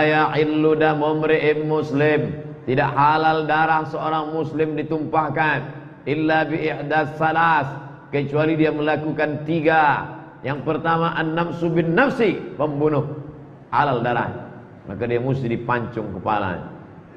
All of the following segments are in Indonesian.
La yahillu damu imri'in muslim, tidak halal darah seorang muslim ditumpahkan illa bi ihdas salas, kecuali dia melakukan 3. Yang pertama an-nafsu bin nafsi, pembunuh, halal darah, maka dia mesti dipancung kepalanya.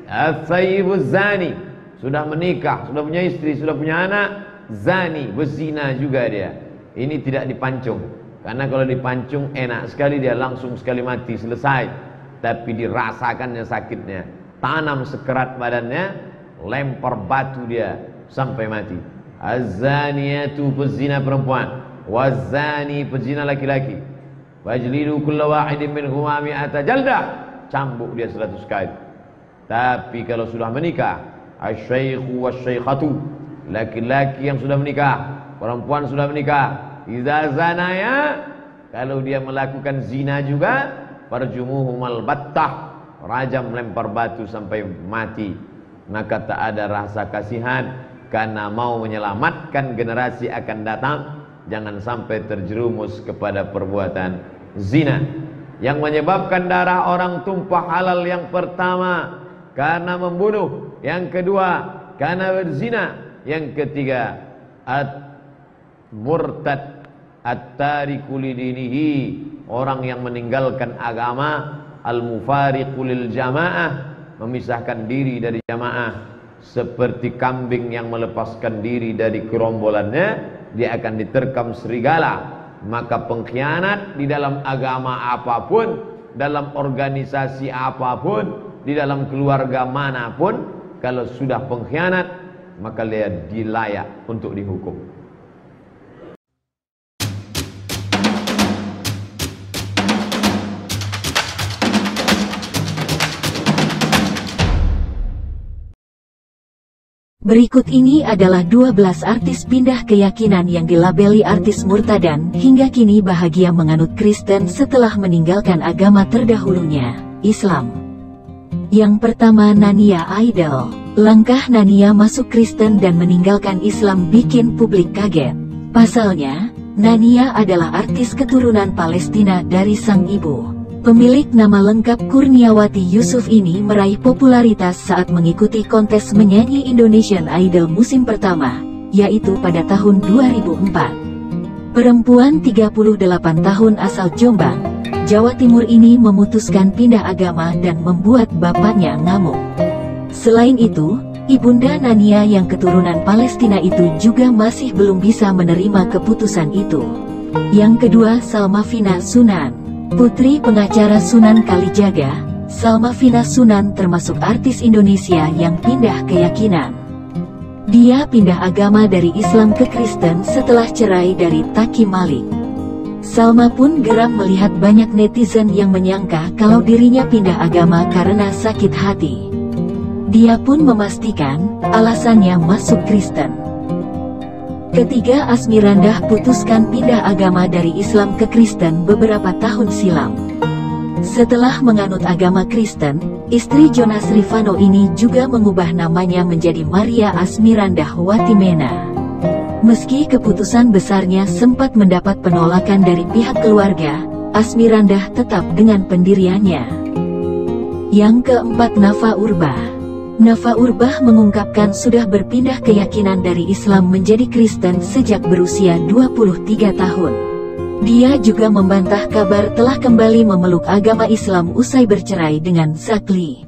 As-sayyibuz zani, sudah menikah, sudah punya istri, sudah punya anak, zani, berzina juga dia. Ini tidak dipancung, karena kalau dipancung enak sekali, dia langsung sekali mati, selesai. Tapi dirasakannya sakitnya, tanam sekerat badannya, lempar batu dia sampai mati. Az-zaniyatu, pezina perempuan, waz-zani, pezina laki-laki, fajlidu kulla wahidin minhuma mi'ata jaldah, cambuk dia 100 kali. Tapi kalau sudah menikah, asy-syaikhu wasy-syaikhatu, laki-laki yang sudah menikah, perempuan sudah menikah, idza zanaya, kalau dia melakukan zina juga, farjumuhumal battah, rajam, lempar batu sampai mati. Maka tak ada rasa kasihan, karena mau menyelamatkan generasi akan datang, jangan sampai terjerumus kepada perbuatan zina. Yang menyebabkan darah orang tumpah halal, yang pertama karena membunuh, yang kedua karena berzina, yang ketiga murtad at-tariku lidinihi, orang yang meninggalkan agama, al-mufariqu lil jamaah, memisahkan diri dari jamaah, seperti kambing yang melepaskan diri dari gerombolannya, dia akan diterkam serigala. Maka pengkhianat di dalam agama apapun, dalam organisasi apapun, di dalam keluarga manapun, kalau sudah pengkhianat, maka dia dilayak untuk dihukum. Berikut ini adalah 12 artis pindah keyakinan yang dilabeli artis murtadan, hingga kini bahagia menganut Kristen setelah meninggalkan agama terdahulunya, Islam. Yang pertama, Nania Idol. Langkah Nania masuk Kristen dan meninggalkan Islam bikin publik kaget. Pasalnya, Nania adalah artis keturunan Palestina dari sang ibu. Pemilik nama lengkap Kurniawati Yusuf ini meraih popularitas saat mengikuti kontes menyanyi Indonesian Idol musim pertama, yaitu pada tahun 2004. Perempuan 38 tahun asal Jombang, Jawa Timur ini memutuskan pindah agama dan membuat bapaknya ngamuk. Selain itu, ibunda Nania yang keturunan Palestina itu juga masih belum bisa menerima keputusan itu. Yang kedua, Salmavina Sunan. Putri pengacara Sunan Kalijaga, Salmavina Sunan termasuk artis Indonesia yang pindah keyakinan. Dia pindah agama dari Islam ke Kristen setelah cerai dari Taki Malik. Salma pun geram melihat banyak netizen yang menyangka kalau dirinya pindah agama karena sakit hati. Dia pun memastikan alasannya masuk Kristen. Ketiga, Asmirandah putuskan pindah agama dari Islam ke Kristen beberapa tahun silam. Setelah menganut agama Kristen, istri Jonas Rifano ini juga mengubah namanya menjadi Maria Asmirandah Watimena. Meski keputusan besarnya sempat mendapat penolakan dari pihak keluarga, Asmirandah tetap dengan pendiriannya. Yang keempat, Nafa Urbah. Nafa Urbah mengungkapkan sudah berpindah keyakinan dari Islam menjadi Kristen sejak berusia 23 tahun. Dia juga membantah kabar telah kembali memeluk agama Islam usai bercerai dengan Zakli.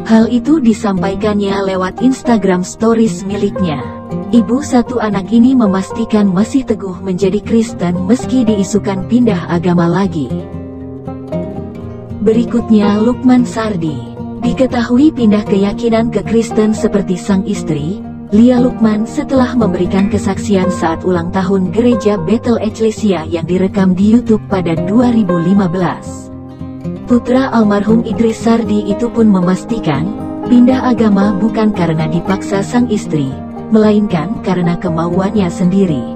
Hal itu disampaikannya lewat Instagram Stories miliknya. Ibu satu anak ini memastikan masih teguh menjadi Kristen meski diisukan pindah agama lagi. Berikutnya, Lukman Sardi. Diketahui pindah keyakinan ke Kristen seperti sang istri, Lia Lukman, setelah memberikan kesaksian saat ulang tahun gereja Bethel Ecclesia yang direkam di YouTube pada 2015. Putra almarhum Idris Sardi itu pun memastikan, pindah agama bukan karena dipaksa sang istri, melainkan karena kemauannya sendiri.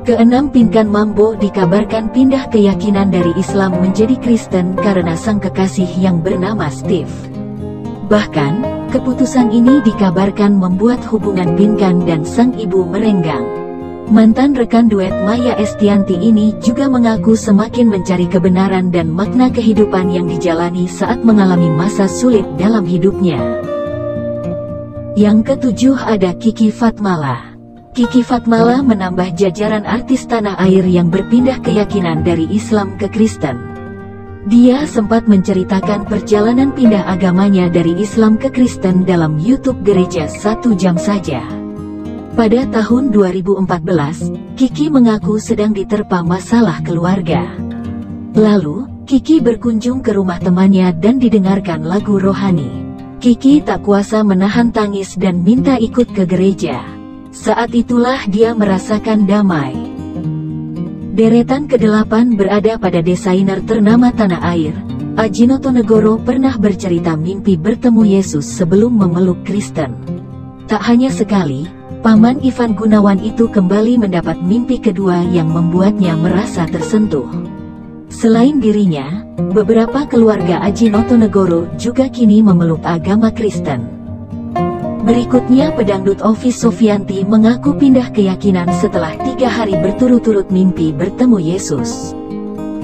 Keenam, Pinkan Mambo dikabarkan pindah keyakinan dari Islam menjadi Kristen karena sang kekasih yang bernama Steve. Bahkan, keputusan ini dikabarkan membuat hubungan Pinkan dan sang ibu merenggang. Mantan rekan duet Maya Estianty ini juga mengaku semakin mencari kebenaran dan makna kehidupan yang dijalani saat mengalami masa sulit dalam hidupnya. Yang ketujuh ada Kiki Fatmala. Kiki Fatmala menambah jajaran artis tanah air yang berpindah keyakinan dari Islam ke Kristen. Dia sempat menceritakan perjalanan pindah agamanya dari Islam ke Kristen dalam YouTube Gereja 1 Jam Saja. Pada tahun 2014, Kiki mengaku sedang diterpa masalah keluarga. Lalu, Kiki berkunjung ke rumah temannya dan didengarkan lagu rohani. Kiki tak kuasa menahan tangis dan minta ikut ke gereja. Saat itulah dia merasakan damai. Deretan ke-8 berada pada desainer ternama tanah air. Aji Notonegoro pernah bercerita mimpi bertemu Yesus sebelum memeluk Kristen. Tak hanya sekali, Paman Ivan Gunawan itu kembali mendapat mimpi kedua yang membuatnya merasa tersentuh. Selain dirinya, beberapa keluarga Aji Notonegoro juga kini memeluk agama Kristen. Berikutnya pedangdut Ovi Sofianti mengaku pindah keyakinan setelah 3 hari berturut-turut mimpi bertemu Yesus.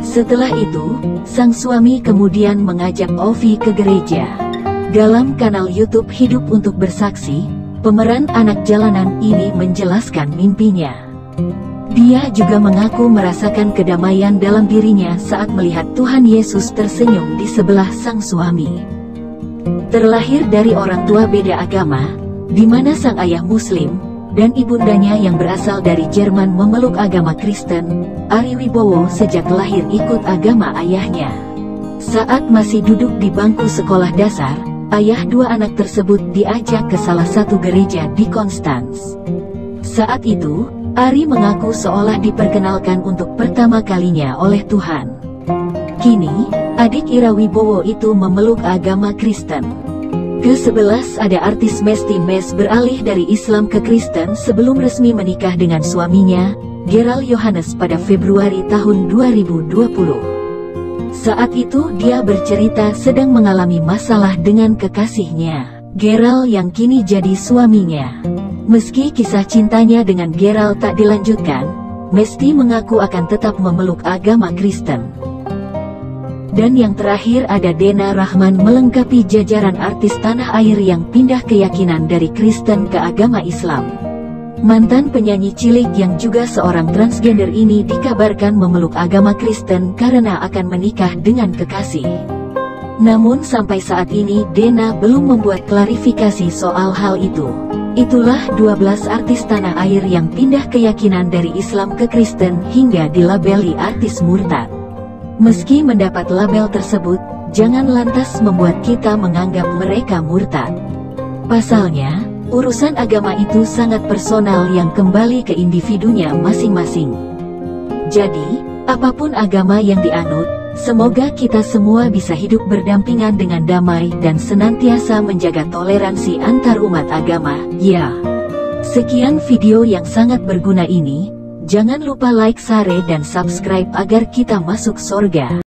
Setelah itu, sang suami kemudian mengajak Ovi ke gereja. Dalam kanal YouTube Hidup Untuk Bersaksi, pemeran anak jalanan ini menjelaskan mimpinya. Dia juga mengaku merasakan kedamaian dalam dirinya saat melihat Tuhan Yesus tersenyum di sebelah sang suami. Terlahir dari orang tua beda agama, di mana sang ayah Muslim, dan ibundanya yang berasal dari Jerman memeluk agama Kristen, Ari Wibowo sejak lahir ikut agama ayahnya. Saat masih duduk di bangku sekolah dasar, ayah 2 anak tersebut diajak ke salah satu gereja di Konstans. Saat itu, Ari mengaku seolah diperkenalkan untuk pertama kalinya oleh Tuhan. Kini, adik Ira Wibowo itu memeluk agama Kristen. Ke-11 ada artis Mesty Mes beralih dari Islam ke Kristen sebelum resmi menikah dengan suaminya, Gerald Yohanes pada Februari tahun 2020. Saat itu dia bercerita sedang mengalami masalah dengan kekasihnya, Gerald yang kini jadi suaminya. Meski kisah cintanya dengan Gerald tak dilanjutkan, Mesty mengaku akan tetap memeluk agama Kristen. Dan yang terakhir ada Dena Rahman melengkapi jajaran artis tanah air yang pindah keyakinan dari Kristen ke agama Islam. Mantan penyanyi cilik yang juga seorang transgender ini dikabarkan memeluk agama Kristen karena akan menikah dengan kekasih. Namun sampai saat ini Dena belum membuat klarifikasi soal hal itu. Itulah 12 artis tanah air yang pindah keyakinan dari Islam ke Kristen hingga dilabeli artis murtad. Meski mendapat label tersebut, jangan lantas membuat kita menganggap mereka murtad. Pasalnya, urusan agama itu sangat personal yang kembali ke individunya masing-masing. Jadi, apapun agama yang dianut, semoga kita semua bisa hidup berdampingan dengan damai dan senantiasa menjaga toleransi antar umat agama, ya. Sekian video yang sangat berguna ini, jangan lupa like, share dan subscribe agar kita masuk surga.